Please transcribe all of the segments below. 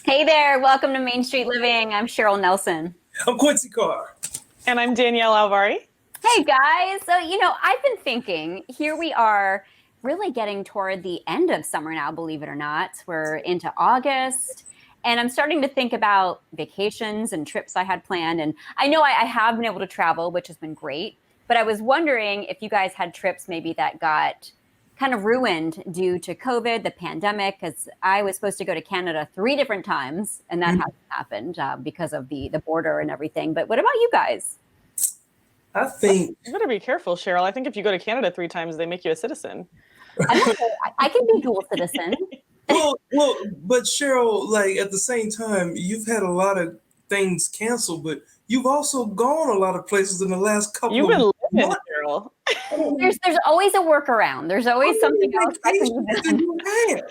Hey there, welcome to Main Street Living. I'm Cheryl Nelson. I'm Quincy Carr. And I'm Danielle Alvari. Hey guys, so I've been thinking, here we are really getting toward the end of summer now, believe it or not. We're into August, and I'm starting to think about vacations and trips I had planned. And I know I have been able to travel, which has been great, but I was wondering if you guys had trips maybe that got kind of ruined due to COVID, the pandemic, because I was supposed to go to Canada 3 different times, and that hasn't happened because of the border and everything. But what about you guys? I think You better be careful, Cheryl. I think if you go to Canada 3 times, they make you a citizen. I can be dual citizen. well, but Cheryl, like at the same time, you've had a lot of things canceled, but you've also gone a lot of places in the last couple You've been of living, months. Cheryl. There's always a workaround. There's always something else I can be done.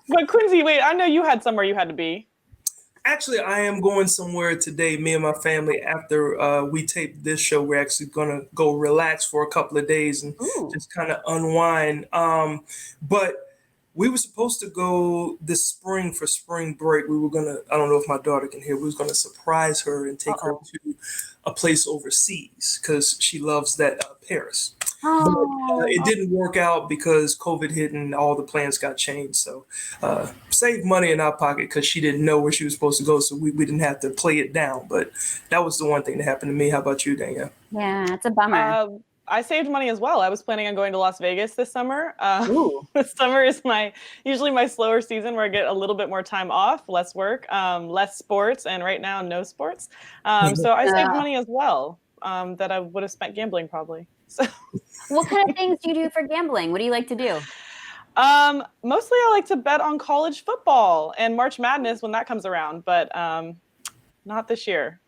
But Quincy, wait, I know you had somewhere you had to be. Actually, I am going somewhere today. Me and my family, after we tape this show, we're actually going to go relax for a couple of days and just kind of unwind. But we were supposed to go this spring for spring break. We were going to, I don't know if my daughter can hear, we was going to surprise her and take her to a place overseas because she loves that Paris. But it didn't work out because COVID hit and all the plans got changed. So saved money in our pocket because she didn't know where she was supposed to go. So we didn't have to play it down. But that was the one thing that happened to me. How about you, Danielle? Yeah, it's a bummer. I saved money as well. I was planning on going to Las Vegas this summer. This summer is usually my slower season where I get a little bit more time off, less work, less sports, and right now no sports. So I saved money as well that I would have spent gambling probably. So. What kind of things do you do for gambling? What do you like to do? Mostly I like to bet on college football and March Madness when that comes around, but not this year.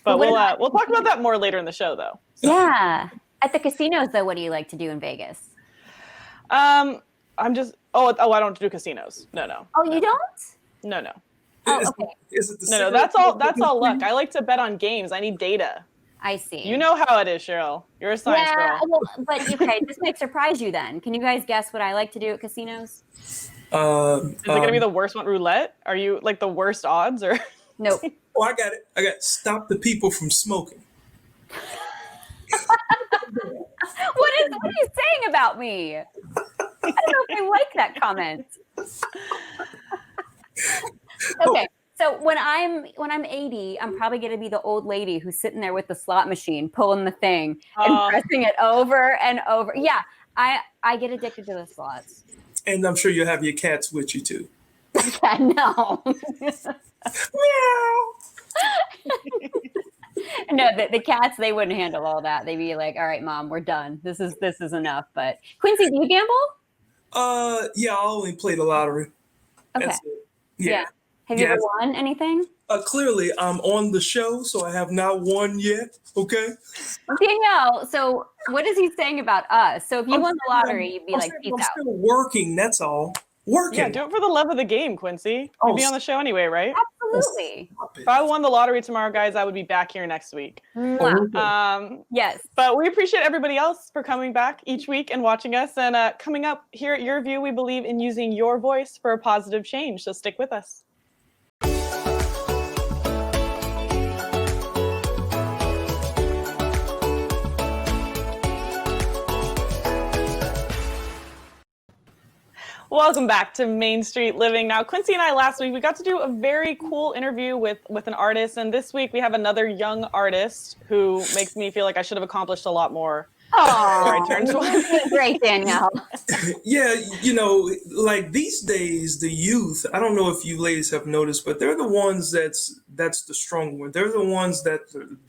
But we'll talk about that more later in the show, though. So. Yeah. At the casinos, though, what do you like to do in Vegas? I don't do casinos. No. Oh, you don't? No. Oh, okay. No, that's all luck. I like to bet on games. I need data. I see. You know how it is, Cheryl. You're a science girl. Well, but okay, this might surprise you then. Can you guys guess what I like to do at casinos? Is it going to be the worst one, roulette? Are you like the worst odds or? Nope. Oh, I got it. Stop the people from smoking. What are you saying about me? I don't know if I like that comment. Okay. So when I'm 80, I'm probably going to be the old lady who's sitting there with the slot machine, pulling the thing and pressing it over and over. Yeah, I get addicted to the slots. And I'm sure you'll have your cats with you too. Yeah, no. Meow. No, the cats, they wouldn't handle all that. They'd be like, "All right, Mom, we're done. This is enough." But Quincy, do you gamble? Yeah, I only play the lottery. Okay. That's it. Yeah. Have you ever won anything? Clearly, I'm on the show, so I have not won yet. Okay. Danielle, so what is he saying about us? So if you won the lottery, you'd be like, "Peace out." I'm still working. That's all. Working. Yeah, do it for the love of the game, Quincy. You'd be on the show anyway, right? Absolutely. If I won the lottery tomorrow, guys, I would be back here next week. Yes. But we appreciate everybody else for coming back each week and watching us. And coming up here at Your View, we believe in using your voice for a positive change. So stick with us. Welcome back to Main Street Living. Now, Quincy and I last week, we got to do a very cool interview with an artist. And this week we have another young artist who makes me feel like I should have accomplished a lot more. Oh, turn twice. Great, Danielle. Yeah, like these days, the youth, I don't know if you ladies have noticed, but they're the ones that's the strong one. They're the ones that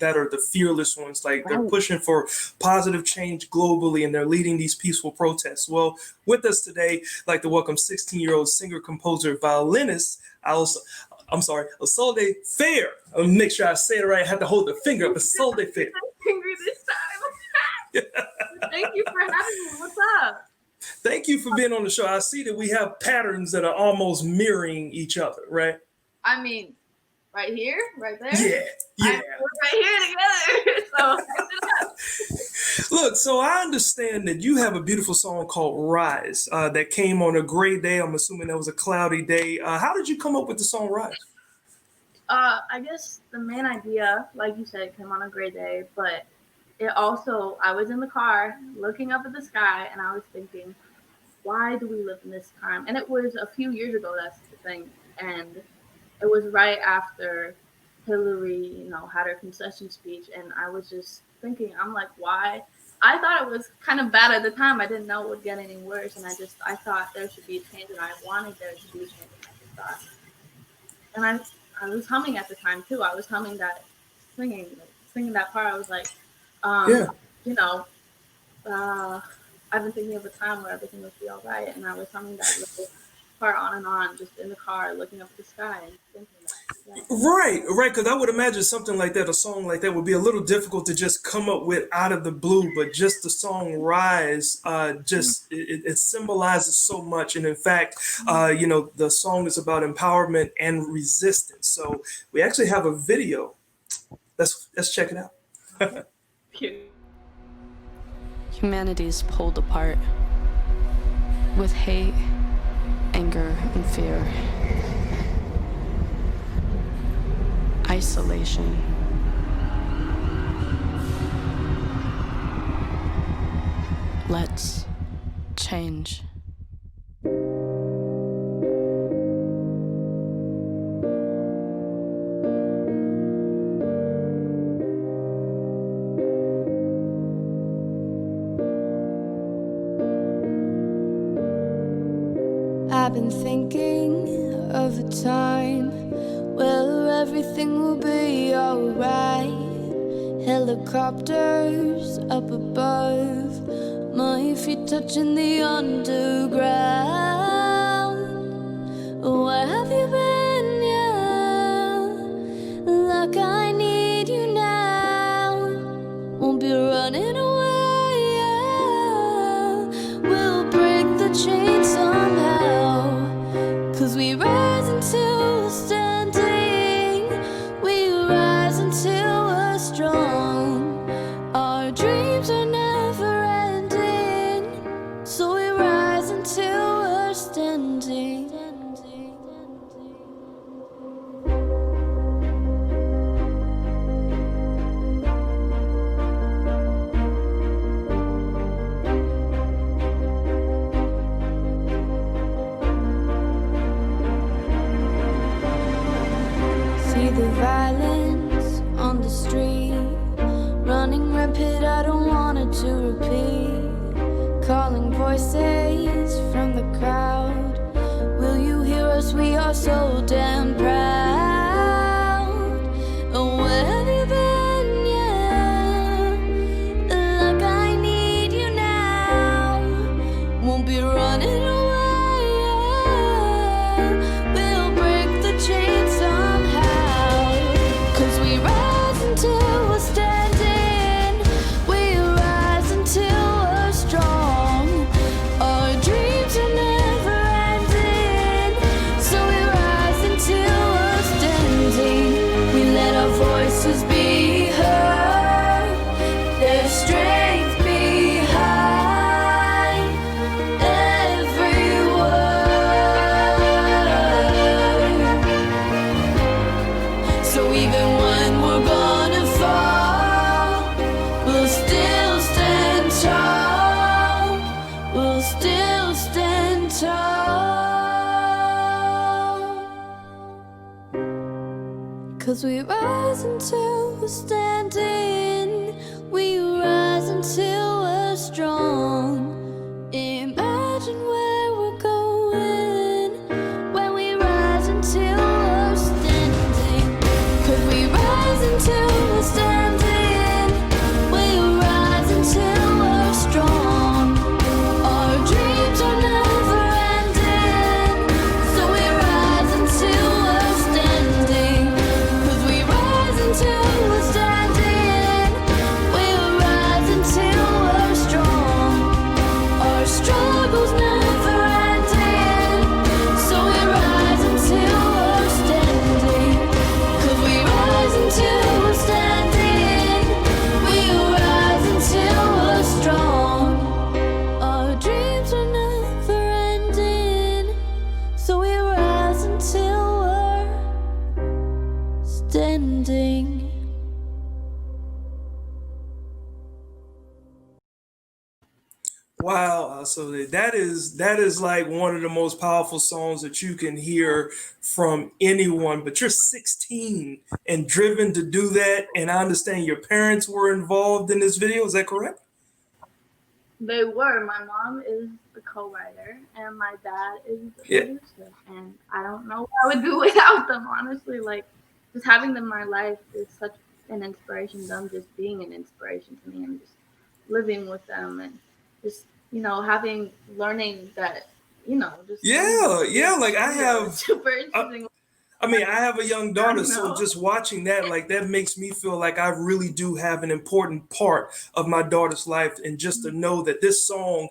are the fearless ones. Like they're pushing for positive change globally and they're leading these peaceful protests. Well, with us today, I'd like to welcome 16-year-old singer, composer, violinist, Isolde Fair. I'll make sure I say it right. I have to hold the finger up. Isolde Fair. Finger this time. Thank you for having me. What's up? Thank you for being on the show. I see that we have patterns that are almost mirroring each other, right? I mean, right here, right there. Yeah. We're right here together. So Look, so I understand that you have a beautiful song called Rise that came on a gray day. I'm assuming that was a cloudy day. How did you come up with the song Rise? I guess the main idea, like you said, came on a great day, but it also, I was in the car looking up at the sky and I was thinking, why do we live in this time? And it was a few years ago, that's the thing. And it was right after Hillary, had her concession speech. And I was just thinking, I'm like, why? I thought it was kind of bad at the time. I didn't know it would get any worse. And I thought there should be a change and I wanted there to be a change. And I just thought, and I was humming at the time too. I was humming that, singing that part. I was like, I've been thinking of a time where everything would be all right, and I was humming that little part on and on, just in the car, looking up at the sky and thinking that. Yeah. Right, because I would imagine something like that, a song like that would be a little difficult to just come up with out of the blue, but just the song Rise, it symbolizes so much. And in fact, the song is about empowerment and resistance. So we actually have a video. Let's check it out. Humanity's pulled apart with hate, anger, and fear. Isolation. Let's change. I've been thinking of a time where everything will be alright. Helicopters up above, my feet touching the underground. Where have you been, yeah? Like I need you now. Won't be running away, yeah. We'll break the chain somehow, 'cause we rise until we're standing. We rise until we're strong. Our dreams are never ending, so we rise until we're standing. See the violence on the street, running rampant, I don't want it to repeat. Calling voices from the crowd, will you hear us? We are so damn proud. Oh, where have you been, yeah? Like I need you now. Won't be running away, yeah. We'll break the chain somehow, 'cause we rise until we're standing. We rise until we're strong. Our dreams are never ending, so we rise until we're standing. We let our voices be heard, their strength behind every word. So even when we're gonna fall, we'll still stand tall. We'll still stand tall. 'Cause we rise until we're standing. We rise until we're strong. Imagine where we're going when we rise until we're standing. 'Cause we rise until we're standing. We'll rise until we're strong. Our dreams are never ending, so we rise until we're standing. 'Cause we rise until we're standing. We'll rise until we're strong. Our struggles never ending, so we rise until we're standing. 'Cause we rise until we're standing. We'll rise until we're strong. Our dreams are never ending, so we rise until we're standing. Wow, so that is like one of the most powerful songs that you can hear from anyone. But you're 16 and driven to do that, and I understand your parents were involved in this video. Is that correct? They were. My mom is the co-writer, and my dad is the Yeah. producer. And I don't know what I would do without them, honestly. Like, just having them in my life is such an inspiration. Them just being an inspiration to me, and just living with them, and just learning that just Yeah. Like I have, super interesting. I mean, I have a young daughter, so know. just watching that, like that makes me feel like I really do have an important part of my daughter's life. And just to know that this song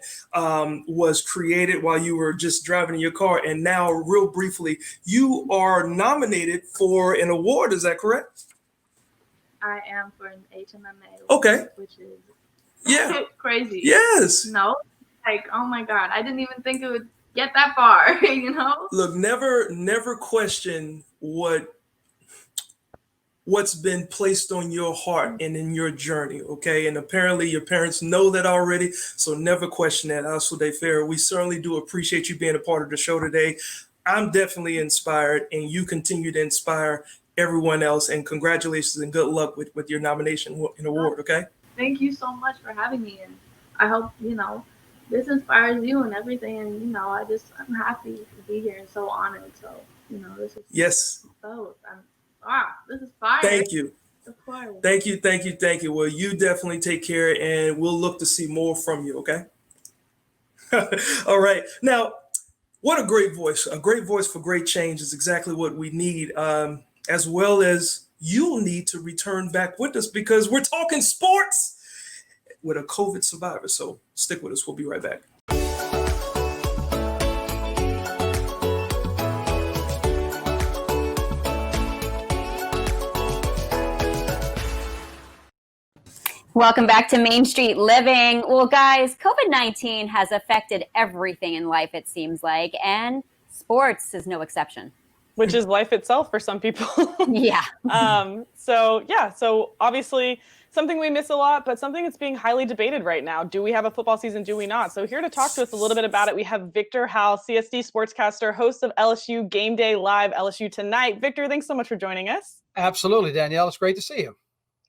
was created while you were just driving in your car, and now, real briefly, you are nominated for an award. Is that correct? I am for an HMMA award, Okay. which is Yeah. crazy. Yes. No, like, oh my God, I didn't even think it would get that far, Look, never question what's been placed on your heart and in your journey, okay? And apparently your parents know that already, so never question that. Also, they fair. We certainly do appreciate you being a part of the show today. I'm definitely inspired, and you continue to inspire everyone else. And congratulations and good luck with your nomination and award, okay? Thank you so much for having me, and I hope this inspires you and everything. And I'm happy to be here and so honored. So this is Yes. both. This is fire. Thank you. Of course. Thank you. Well, you definitely take care, and we'll look to see more from you, okay? All right. Now, what a great voice. A great voice for great change is exactly what we need, as well as you'll need to return back with us, because we're talking sports with a COVID survivor. So stick with us. We'll be right back. Welcome back to Main Street Living. Well, guys, COVID-19 has affected everything in life, it seems like, and sports is no exception. Which is life itself for some people. Yeah. So obviously something we miss a lot, but something that's being highly debated right now. Do we have a football season? Do we not? So here to talk to us a little bit about it, we have Victor Howell, CSD sportscaster, host of LSU Game Day Live, LSU Tonight. Victor, thanks so much for joining us. Absolutely, Danielle. It's great to see you.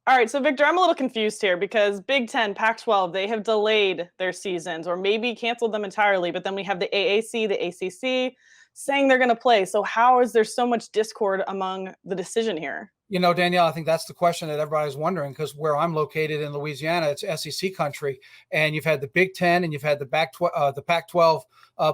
All right, so Victor, I'm a little confused here because Big Ten, Pac-12, they have delayed their seasons or maybe canceled them entirely, but then we have the AAC, the ACC saying they're going to play. So how is there so much discord among the decision here? Danielle, I think that's the question that everybody's wondering, because where I'm located in Louisiana, it's SEC country, and you've had the Big Ten and you've had the Pac-12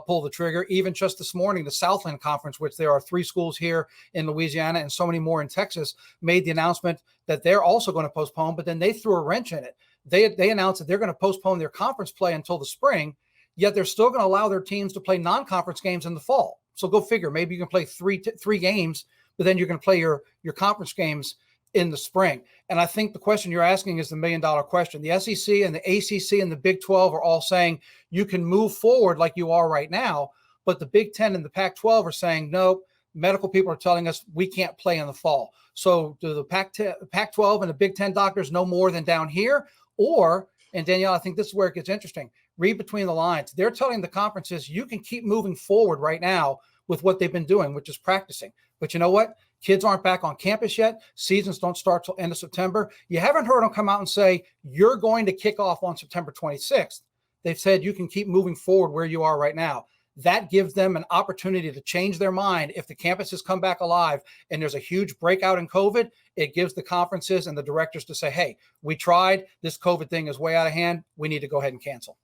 pull the trigger. Even just this morning, the Southland Conference, which there are 3 schools here in Louisiana and so many more in Texas, made the announcement that they're also going to postpone, but then they threw a wrench in it. They announced that they're going to postpone their conference play until the spring, yet they're still going to allow their teams to play non-conference games in the fall. So go figure. Maybe you can play three games, but then you're going to play your conference games in the spring. And I think the question you're asking is the $1 million question. The SEC and the ACC and the Big 12 are all saying you can move forward like you are right now, but the Big 10 and the Pac-12 are saying, no, medical people are telling us we can't play in the fall. So do the Pac-12 and the Big 10 doctors know more than down here? Or, and Danielle, I think this is where it gets interesting, read between the lines. They're telling the conferences you can keep moving forward right now with what they've been doing, which is practicing. But you know what? Kids aren't back on campus yet. Seasons don't start till end of September. You haven't heard them come out and say, you're going to kick off on September 26th. They've said you can keep moving forward where you are right now. That gives them an opportunity to change their mind. If the campuses come back alive and there's a huge breakout in COVID, it gives the conferences and the directors to say, hey, we tried. This COVID thing is way out of hand. We need to go ahead and cancel.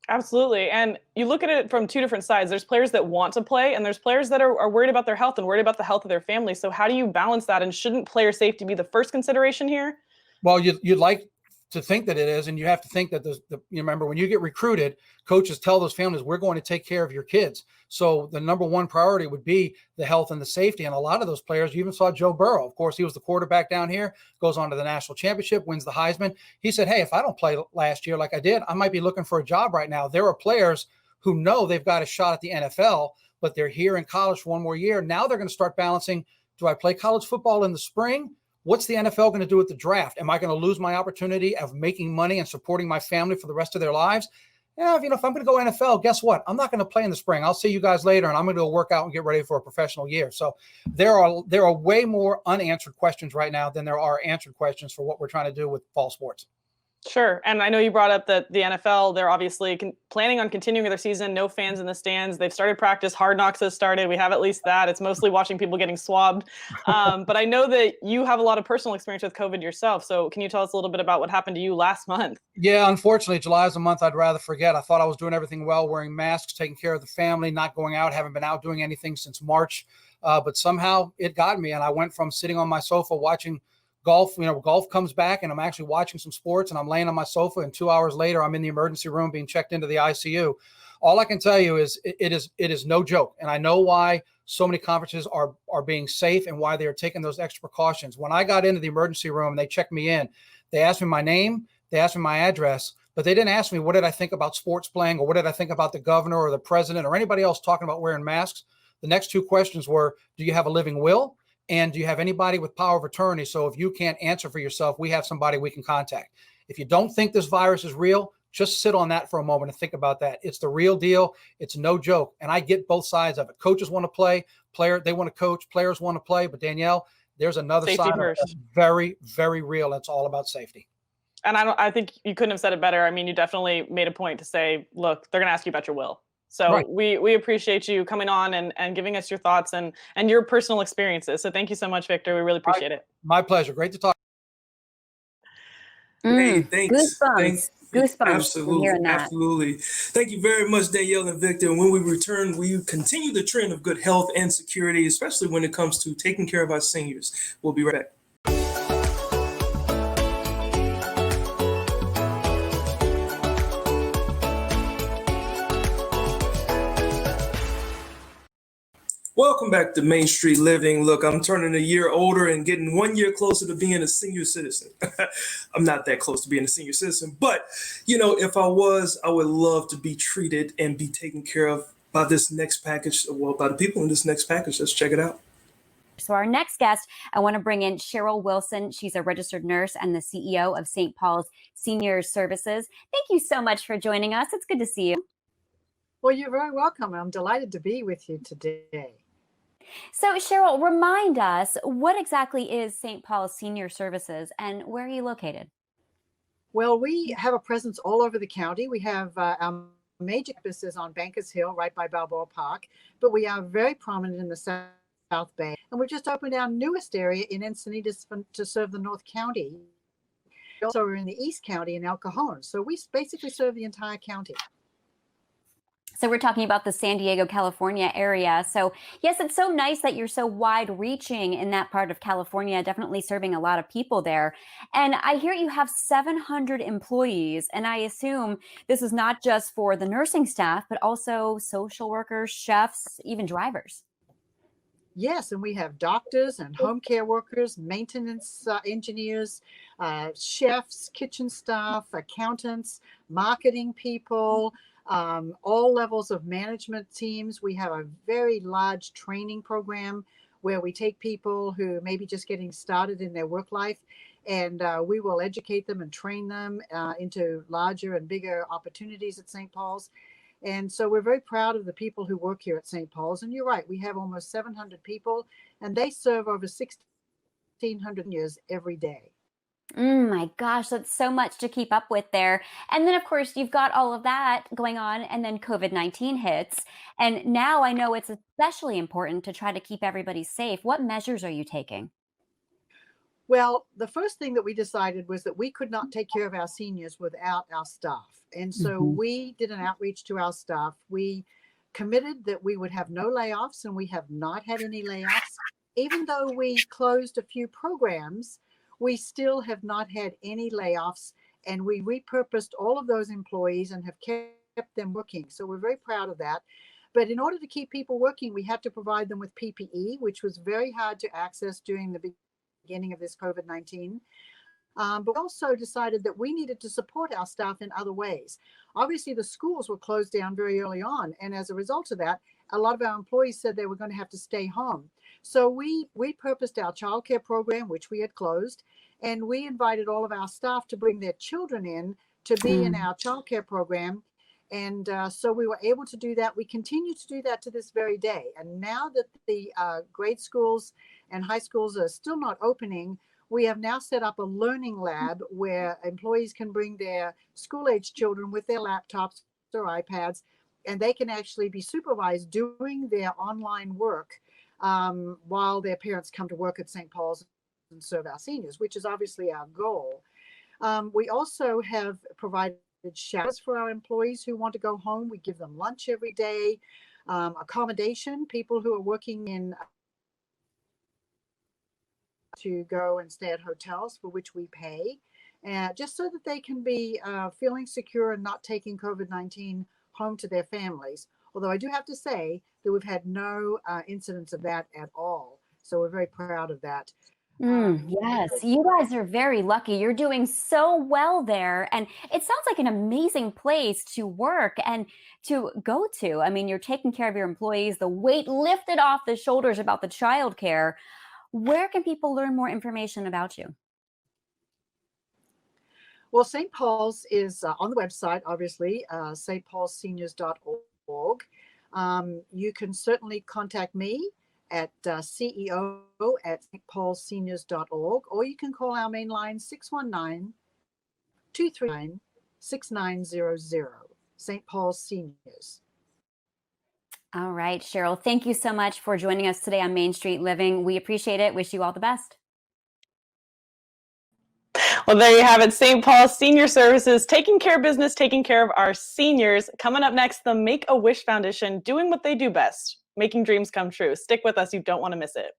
Absolutely. And you look at it from two different sides. There's players that want to play, and there's players that are worried about their health and worried about the health of their family. So how do you balance that? And shouldn't player safety be the first consideration here? Well, you'd like to think that it is, and you have to think that you remember when you get recruited, coaches tell those families, we're going to take care of your kids. So the number one priority would be the health and the safety. And a lot of those players, you even saw Joe Burrow. Of course, he was the quarterback down here, goes on to the national championship, wins the Heisman. He said, hey, if I don't play last year like I did, I might be looking for a job right now. There are players who know they've got a shot at the NFL, but they're here in college for one more year. Now they're going to start balancing, do I play college football in the spring? What's the NFL going to do with the draft? Am I going to lose my opportunity of making money and supporting my family for the rest of their lives? Yeah, if I'm going to go NFL, guess what? I'm not going to play in the spring. I'll see you guys later, and I'm going to go work out and get ready for a professional year. So there are way more unanswered questions right now than there are answered questions for what we're trying to do with fall sports. Sure. And I know you brought up that the NFL, they're obviously planning on continuing their season. No fans in the stands. They've started practice. Hard Knocks has started. We have at least that. It's mostly watching people getting swabbed. But I know that you have a lot of personal experience with COVID yourself. So can you tell us a little bit about what happened to you last month? Yeah, unfortunately, July is a month I'd rather forget. I thought I was doing everything well, wearing masks, taking care of the family, not going out, haven't been out doing anything since March. But somehow it got me. And I went from sitting on my sofa watching golf, golf comes back and I'm actually watching some sports and I'm laying on my sofa and 2 hours later, I'm in the emergency room being checked into the ICU. All I can tell you is it is no joke. And I know why so many conferences are being safe and why they are taking those extra precautions. When I got into the emergency room and they checked me in, they asked me my name, they asked me my address, but they didn't ask me what did I think about sports playing or what did I think about the governor or the president or anybody else talking about wearing masks. The next two questions were, do you have a living will? And do you have anybody with power of attorney? So if you can't answer for yourself, we have somebody we can contact. If you don't think this virus is real, just sit on that for a moment and think about that. It's the real deal. It's no joke. And I get both sides of it. Coaches want to play, they want to coach, players want to play. But Danielle, there's another safety side first. that's very, very real. It's all about safety. And I think you couldn't have said it better. I mean, you definitely made a point to say, look, they're going to ask you about your will. So right. we appreciate you coming on and giving us your thoughts and your personal experiences. So thank you so much, Victor. We really appreciate it. My pleasure. Great to talk. Hey, thanks. Goosebumps. Absolutely. Hearing that. Absolutely. Thank you very much, Danielle and Victor. And when we return, we continue the trend of good health and security, especially when it comes to taking care of our seniors. We'll be right back. Welcome back to Main Street Living. Look, I'm turning a year older and getting 1 year closer to being a senior citizen. I'm not that close to being a senior citizen, but if I was, I would love to be treated and be taken care of by this next package, by the people in this next package. Let's check it out. So our next guest, I want to bring in Cheryl Wilson. She's a registered nurse and the CEO of St. Paul's Senior Services. Thank you so much for joining us. It's good to see you. Well, you're very welcome. I'm delighted to be with you today. So Cheryl, remind us, what exactly is St. Paul's Senior Services and where are you located? Well, we have a presence all over the county. We have our major campuses on Bankers Hill, right by Balboa Park, but we are very prominent in the South Bay. And we've just opened our newest area in Encinitas to serve the North County. We also are in the East County in El Cajon. So we basically serve the entire county. So we're talking about the San Diego, California area. So yes, it's so nice that you're so wide reaching in that part of California, definitely serving a lot of people there. And I hear you have 700 employees. And I assume this is not just for the nursing staff, but also social workers, chefs, even drivers. Yes, and we have doctors and home care workers, maintenance engineers, chefs, kitchen staff, accountants, marketing people, all levels of management teams. We have a very large training program where we take people who may be just getting started in their work life, and we will educate them and train them into larger and bigger opportunities at St. Paul's. And so we're very proud of the people who work here at St. Paul's. And you're right, we have almost 700 people, and they serve over 1,600 years every day. My gosh, that's so much to keep up with there. And then, of course, you've got all of that going on, and then COVID-19 hits. And now I know it's especially important to try to keep everybody safe. What measures are you taking? Well, the first thing that we decided was that we could not take care of our seniors without our staff. And so we did an outreach to our staff. We committed that we would have no layoffs, and we have not had any layoffs. Even though we closed a few programs, we still have not had any layoffs, and we repurposed all of those employees and have kept them working. So we're very proud of that. But in order to keep people working, we had to provide them with PPE, which was very hard to access during the beginning of this COVID-19. But we also decided that we needed to support our staff in other ways. Obviously, the schools were closed down very early on. And as a result of that, a lot of our employees said they were going to have to stay home. So we repurposed our childcare program, which we had closed, and we invited all of our staff to bring their children in to be in our childcare program. And so we were able to do that. We continue to do that to this very day. And now that the grade schools and high schools are still not opening, we have now set up a learning lab where employees can bring their school-age children with their laptops or iPads, and they can actually be supervised doing their online work while their parents come to work at St. Paul's and serve our seniors, which is obviously our goal. We also have provided showers for our employees who want to go home. We give them lunch every day, accommodation, people who are working in to go and stay at hotels for which we pay, just so that they can be feeling secure and not taking COVID-19 home to their families. Although I do have to say that we've had no incidents of that at all. So we're very proud of that. Yes, you guys are very lucky. You're doing so well there. And it sounds like an amazing place to work and to go to. I mean, you're taking care of your employees, the weight lifted off the shoulders about the childcare. Where can people learn more information about you? Well, St. Paul's is on the website, obviously, stpaulseniors.org. You can certainly contact me at CEO@stpaulseniors.org, or you can call our main line 619-239-6900, St. Paul's Seniors. All right, Cheryl, thank you so much for joining us today on Main Street Living. We appreciate it. Wish you all the best. Well, there you have it. St. Paul's Senior Services, taking care of business, taking care of our seniors. Coming up next, the Make-A-Wish Foundation, doing what they do best, making dreams come true. Stick with us. You don't want to miss it.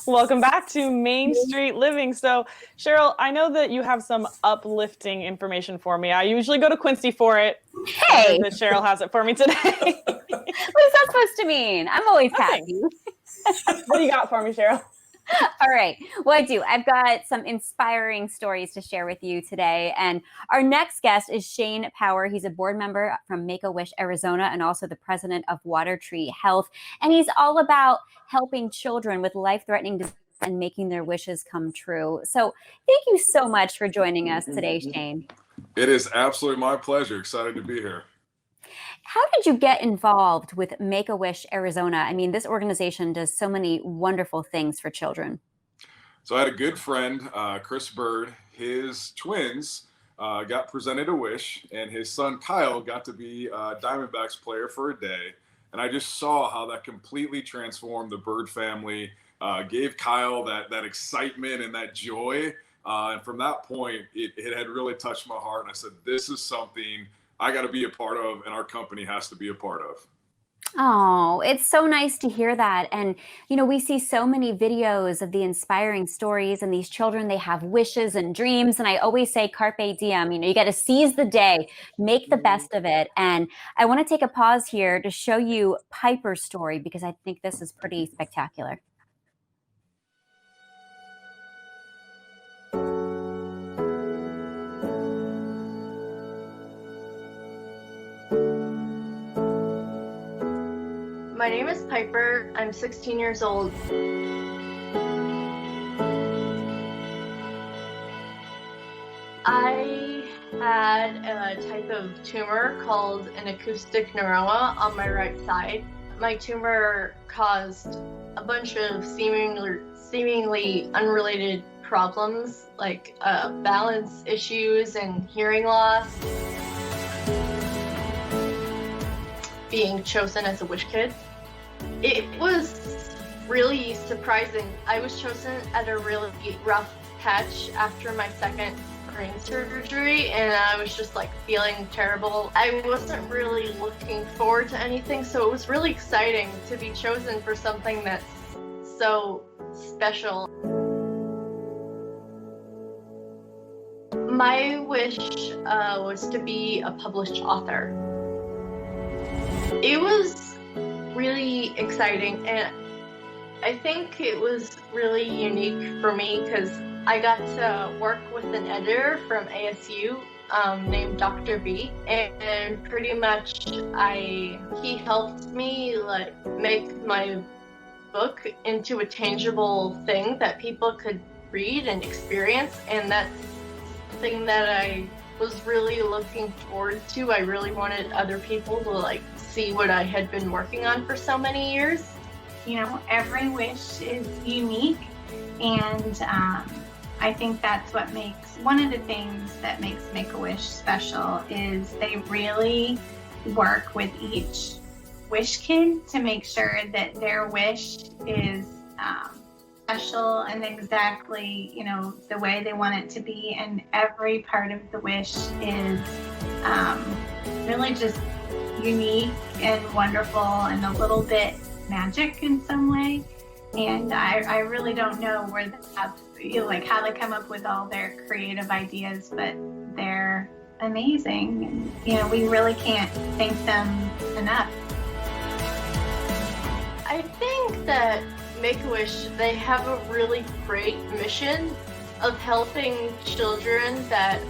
Welcome back to Main Street Living. So, Cheryl, I know that you have some uplifting information for me. I usually go to Quincy for it. Hey! That Cheryl has it for me today. What is that supposed to mean? I'm always happy. What do you got for me, Cheryl? All right. Well, I do. I've got some inspiring stories to share with you today. And our next guest is Shane Power. He's a board member from Make-A-Wish Arizona and also the president of Water Tree Health. And he's all about helping children with life-threatening disease and making their wishes come true. So thank you so much for joining us today, Shane. It is absolutely my pleasure. Excited to be here. How did you get involved with Make-A-Wish Arizona? I mean, this organization does so many wonderful things for children. So I had a good friend, Chris Bird. His twins got presented a wish, and his son Kyle got to be a Diamondbacks player for a day. And I just saw how that completely transformed the Bird family, gave Kyle that excitement and that joy. And from that point, it had really touched my heart. And I said, this is something I got to be a part of, and our company has to be a part of. Oh, it's so nice to hear that. And, you know, we see so many videos of the inspiring stories, and these children, they have wishes and dreams. And I always say, carpe diem, you know, you got to seize the day, make the best of it. And I want to take a pause here to show you Piper's story, because I think this is pretty spectacular. My My name is Piper. I'm 16 years old. I had a type of tumor called an acoustic neuroma on my right side. My tumor caused a bunch of seemingly unrelated problems, like balance issues and hearing loss. Being chosen as a wish kid, it was really surprising. I was chosen at a really rough patch after my second brain surgery, and I was just like feeling terrible. I wasn't really looking forward to anything, so it was really exciting to be chosen for something that's so special. My wish was to be a published author. It was really exciting, and I think it was really unique for me because I got to work with an editor from ASU named Dr. B, and pretty much he helped me like make my book into a tangible thing that people could read and experience, and that's something that I was really looking forward to. I really wanted other people to like see what I had been working on for so many years. You know, every wish is unique, and I think that's what makes, one of the things that makes Make-A-Wish special is they really work with each wish kid to make sure that their wish is special and exactly, you know, the way they want it to be, and every part of the wish is really just unique and wonderful and a little bit magic in some way. And I really don't know where that's, you know, like how they come up with all their creative ideas, but they're amazing. And, you know, we really can't thank them enough. I think that Make-A-Wish, they have a really great mission of helping children that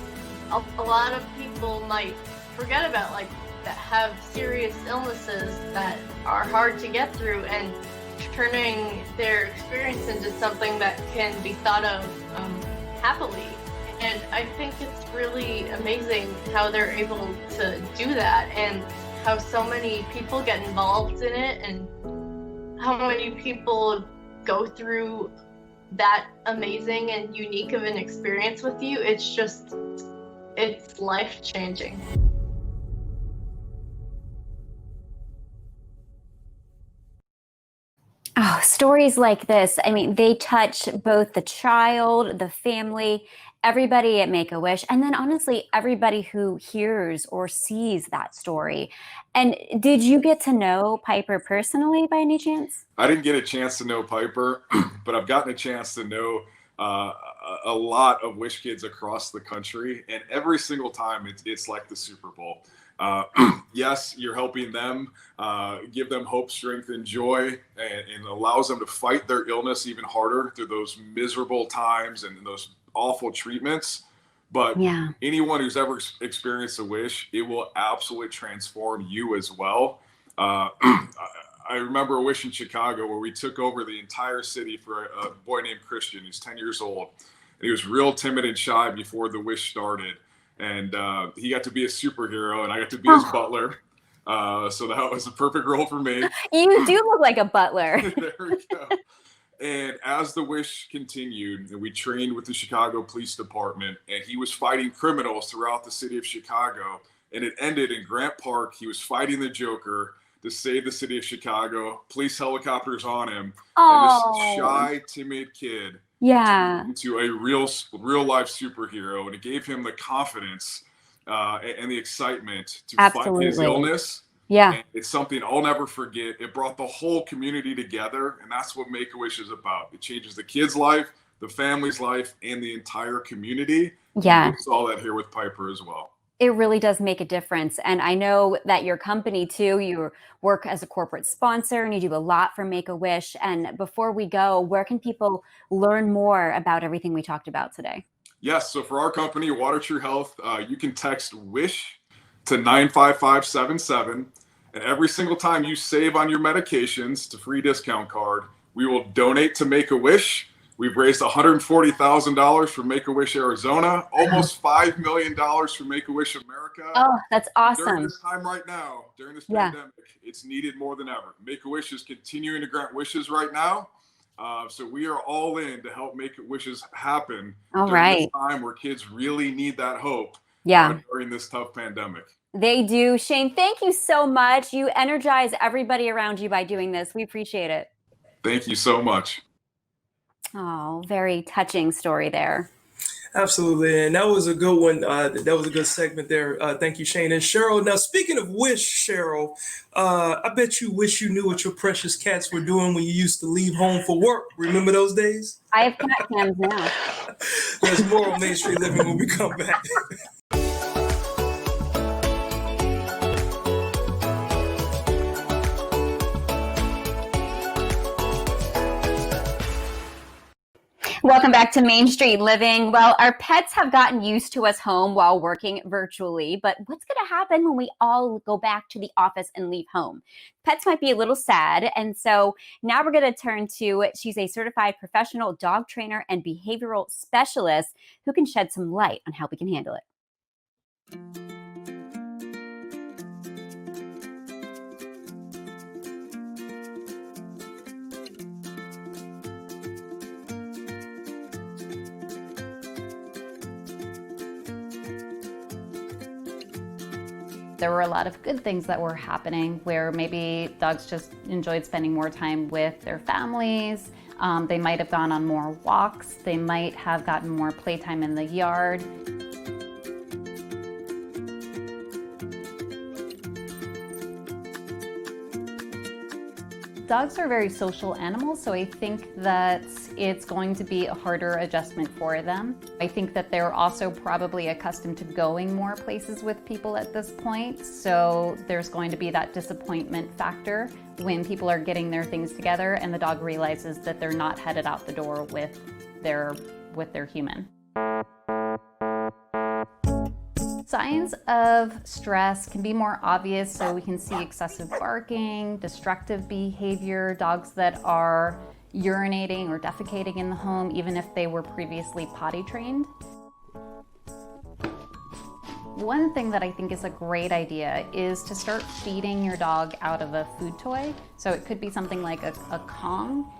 a lot of people might forget about, like that have serious illnesses that are hard to get through, and turning their experience into something that can be thought of happily. And I think it's really amazing how they're able to do that, and how so many people get involved in it, and how many people go through that amazing and unique of an experience with you. It's life-changing. Oh, stories like this, I mean, they touch both the child, the family, everybody at Make-A-Wish, and then honestly, everybody who hears or sees that story. And did you get to know Piper personally by any chance? I didn't get a chance to know Piper, but I've gotten a chance to know a lot of Wish kids across the country, and every single time it's like the Super Bowl. Yes, you're helping them, give them hope, strength, and joy, and allows them to fight their illness even harder through those miserable times and those awful treatments. But Yeah. anyone who's ever experienced a wish, it will absolutely transform you as well. I remember a wish in Chicago where we took over the entire city for a boy named Christian. He's 10 years old. And he was real timid and shy before the wish started. And he got to be a superhero, and I got to be his butler. So that was a perfect role for me. You do look like a butler. There we go. And as the wish continued, we trained with the Chicago Police Department, and he was fighting criminals throughout the city of Chicago. And it ended in Grant Park. He was fighting the Joker to save the city of Chicago. Police helicopters on him. Oh. And this shy, timid kid Yeah. into a real life superhero, and it gave him the confidence and the excitement to fight his Absolutely. illness. Yeah. And it's something I'll never forget. It brought the whole community together, and that's what Make-A-Wish is about. It changes the kid's life, the family's life, and the entire community. Yeah. We saw that here with Piper as well. It really does make a difference. And I know that your company too, you work as a corporate sponsor and you do a lot for Make-A-Wish. And before we go, where can people learn more about everything we talked about today? Yes, so for our company, Water True Health, you can text WISH to 95577, And every single time you save on your medications, it's a free discount card. We will donate to Make-A-Wish. We've raised $140,000 for Make-A-Wish Arizona, almost $5 million for Make-A-Wish America. Oh, that's awesome. During this time right now, during this pandemic, it's needed more than ever. Make-A-Wish is continuing to grant wishes right now. So we are all in to help make wishes happen during this time where kids really need that hope during this tough pandemic. They do. Shane, thank you so much. You energize everybody around you by doing this. We appreciate it. Thank you so much. Oh, very touching story there. Absolutely. And that was a good one. That was a good segment there. Thank you, Shane. And Cheryl, now speaking of wish, Cheryl, I bet you wish you knew what your precious cats were doing when you used to leave home for work. Remember those days? I have cat cams now. There's more on Main Street Living when we come back. Welcome back to Main Street Living. Well, our pets have gotten used to us home while working virtually, but what's going to happen when we all go back to the office and leave home? Pets might be a little sad, and so now we're going to turn to, she's a certified professional dog trainer and behavioral specialist who can shed some light on how we can handle it. There were a lot of good things that were happening where maybe dogs just enjoyed spending more time with their families. They might have gone on more walks. They might have gotten more playtime in the yard. Dogs are very social animals, so I think that it's going to be a harder adjustment for them. I think that they're also probably accustomed to going more places with people at this point, so there's going to be that disappointment factor when people are getting their things together and the dog realizes that they're not headed out the door with their human. Signs of stress can be more obvious, so we can see excessive barking, destructive behavior, dogs that are urinating or defecating in the home, even if they were previously potty trained. One thing that I think is a great idea is to start feeding your dog out of a food toy. So it could be something like a Kong.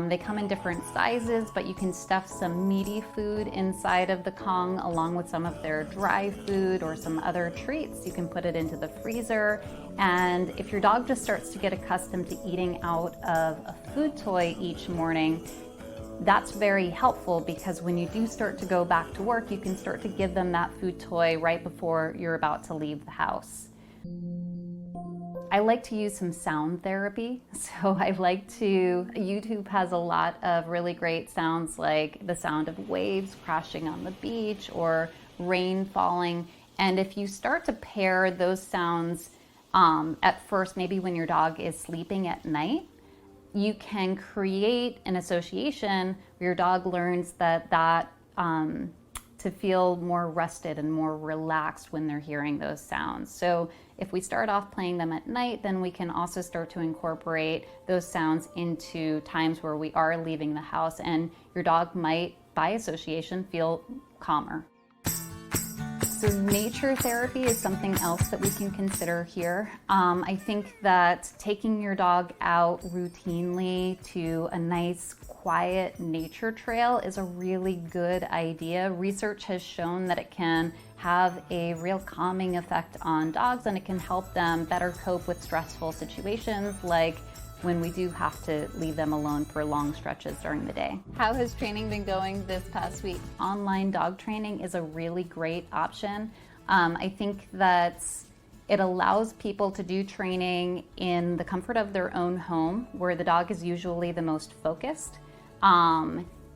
They come in different sizes, but you can stuff some meaty food inside of the Kong along with some of their dry food or some other treats. You can put it into the freezer. And if your dog just starts to get accustomed to eating out of a food toy each morning, that's very helpful because when you do start to go back to work, you can start to give them that food toy right before you're about to leave the house. I like to use some sound therapy. So YouTube has a lot of really great sounds like the sound of waves crashing on the beach or rain falling. And if you start to pair those sounds at first, maybe when your dog is sleeping at night, you can create an association where your dog learns that to feel more rested and more relaxed when they're hearing those sounds. So if we start off playing them at night, then we can also start to incorporate those sounds into times where we are leaving the house, and your dog might, by association, feel calmer. So nature therapy is something else that we can consider here. I think that taking your dog out routinely to a nice, quiet nature trail is a really good idea. Research has shown that it can have a real calming effect on dogs, and it can help them better cope with stressful situations like when we do have to leave them alone for long stretches during the day. How has training been going this past week? Online dog training is a really great option. I think that it allows people to do training in the comfort of their own home, where the dog is usually the most focused.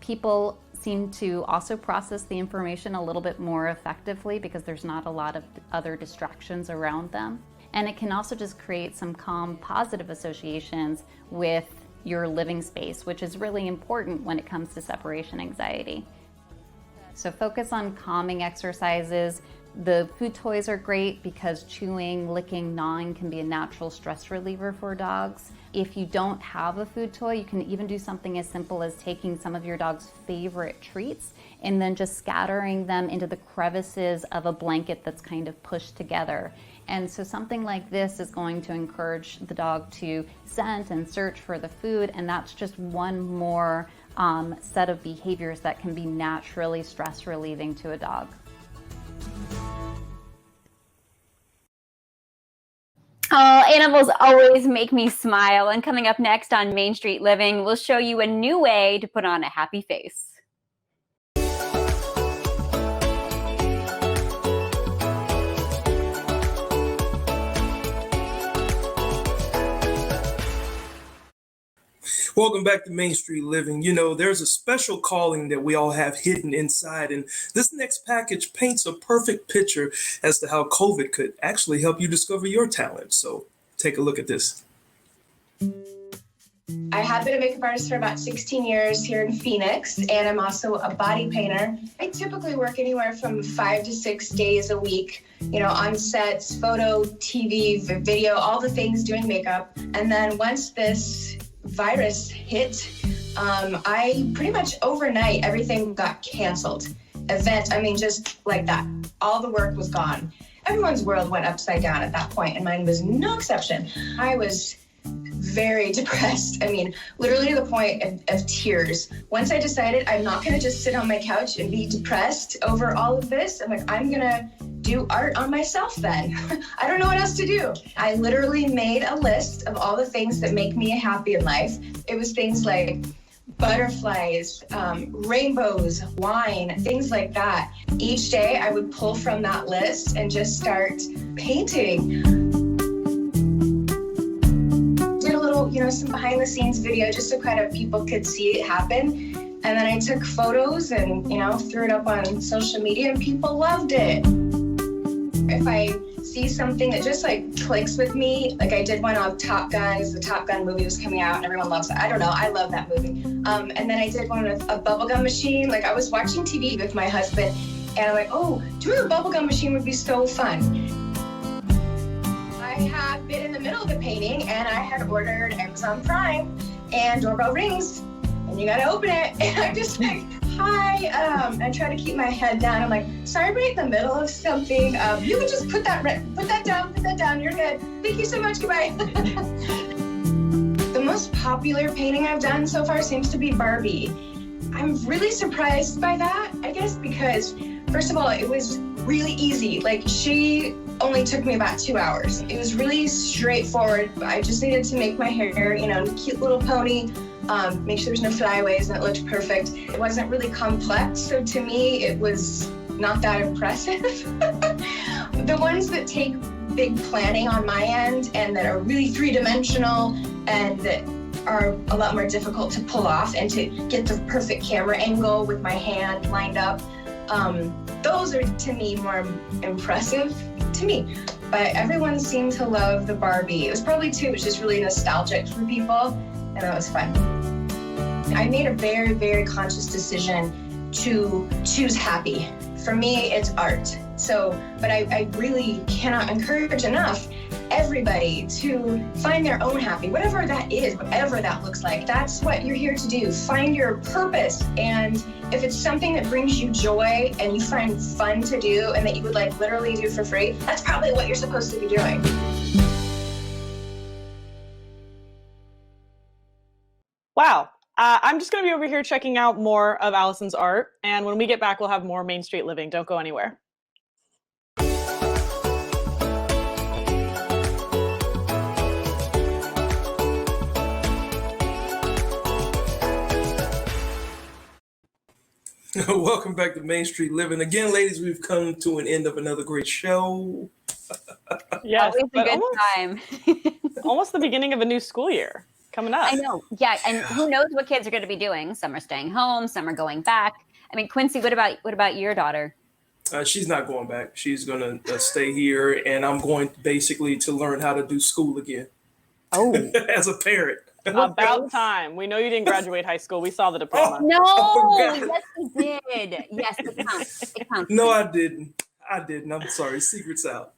People seem to also process the information a little bit more effectively because there's not a lot of other distractions around them. And it can also just create some calm, positive associations with your living space, which is really important when it comes to separation anxiety. So focus on calming exercises The food toys are great because chewing, licking, gnawing can be a natural stress reliever for dogs. If you don't have a food toy, you can even do something as simple as taking some of your dog's favorite treats and then just scattering them into the crevices of a blanket that's kind of pushed together. And so something like this is going to encourage the dog to scent and search for the food, and that's just one more set of behaviors that can be naturally stress relieving to a dog. Oh, animals always make me smile. And coming up next on Main Street Living, we'll show you a new way to put on a happy face. Welcome back to Main Street Living. You know, there's a special calling that we all have hidden inside, and this next package paints a perfect picture as to how COVID could actually help you discover your talent. So take a look at this. I have been a makeup artist for about 16 years here in Phoenix, and I'm also a body painter. I typically work anywhere from 5 to 6 days a week, you know, on sets, photo, TV, video, all the things doing makeup. And then once this virus hit, I pretty much overnight, everything got canceled. Events, I mean, just like that. All the work was gone. Everyone's world went upside down at that point, and mine was no exception. I was very depressed. I mean, literally to the point of tears. Once I decided I'm not gonna just sit on my couch and be depressed over all of this, I'm like, I'm gonna do art on myself then. I don't know what else to do. I literally made a list of all the things that make me happy in life. It was things like butterflies, rainbows, wine, things like that. Each day I would pull from that list and just start painting. Did a little, you know, some behind the scenes video just so kind of people could see it happen. And then I took photos and, you know, threw it up on social media and people loved it. If I see something that just like clicks with me, like I did one of Top Gun, because the Top Gun movie was coming out and everyone loves it. I don't know, I love that movie. And then I did one with a bubblegum machine. Like I was watching TV with my husband and I'm like, oh, doing a bubblegum machine would be so fun. I have been in the middle of the painting and I had ordered Amazon Prime and doorbell rings and you gotta open it. And I'm just like, hi, I try to keep my head down. I'm like, sorry, right in the middle of something. You can just put that down, you're good. Thank you so much, goodbye. The most popular painting I've done so far seems to be Barbie. I'm really surprised by that, I guess, because first of all, it was really easy. Like she only took me about 2 hours. It was really straightforward. I just needed to make my hair, you know, cute little pony, make sure there's no flyaways, and it looked perfect. It wasn't really complex, so to me, it was not that impressive. The ones that take big planning on my end and that are really three-dimensional and that are a lot more difficult to pull off and to get the perfect camera angle with my hand lined up, those are, to me, more impressive to me. But everyone seemed to love the Barbie. It was probably, too, it was just really nostalgic for people, and that was fun. I made a very, very conscious decision to choose happy. For me, it's art. So, but I really cannot encourage enough everybody to find their own happy, whatever that is, whatever that looks like. That's what you're here to do. Find your purpose. And if it's something that brings you joy and you find fun to do and that you would like literally do for free, that's probably what you're supposed to be doing. Wow. I'm just going to be over here checking out more of Allison's art. And when we get back, we'll have more Main Street Living. Don't go anywhere. Welcome back to Main Street Living. Again, ladies, we've come to an end of another great show. Yes, always a good time. Almost the beginning of a new school year coming up. I know. Yeah, and who knows what kids are going to be doing? Some are staying home, some are going back. I mean, Quincy, what about your daughter? She's not going back. She's going to stay here, and I'm going basically to learn how to do school again. Oh, as a parent. About time. We know you didn't graduate high school. We saw the diploma. No, yes, you did. Yes, it counts. It counts. No, I didn't. I didn't. I'm sorry. Secret's out.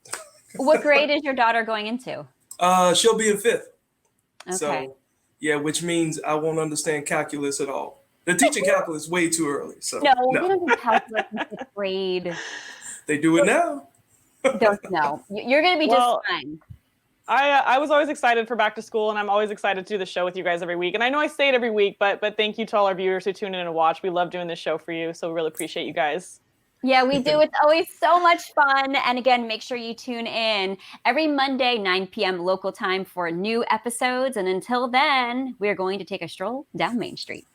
What grade is your daughter going into? She'll be in 5th. Okay. So, yeah, which means I won't understand calculus at all. They're teaching calculus way too early. So No, they don't do calculus in 5th grade. They do it now. No, you're going to be just fine. I was always excited for back to school, and I'm always excited to do the show with you guys every week. And I know I say it every week, but thank you to all our viewers who tune in and watch. We love doing this show for you, so we really appreciate you guys. Yeah, we do. It's always so much fun. And again, make sure you tune in every Monday, 9 p.m. local time for new episodes. And until then, we're going to take a stroll down Main Street.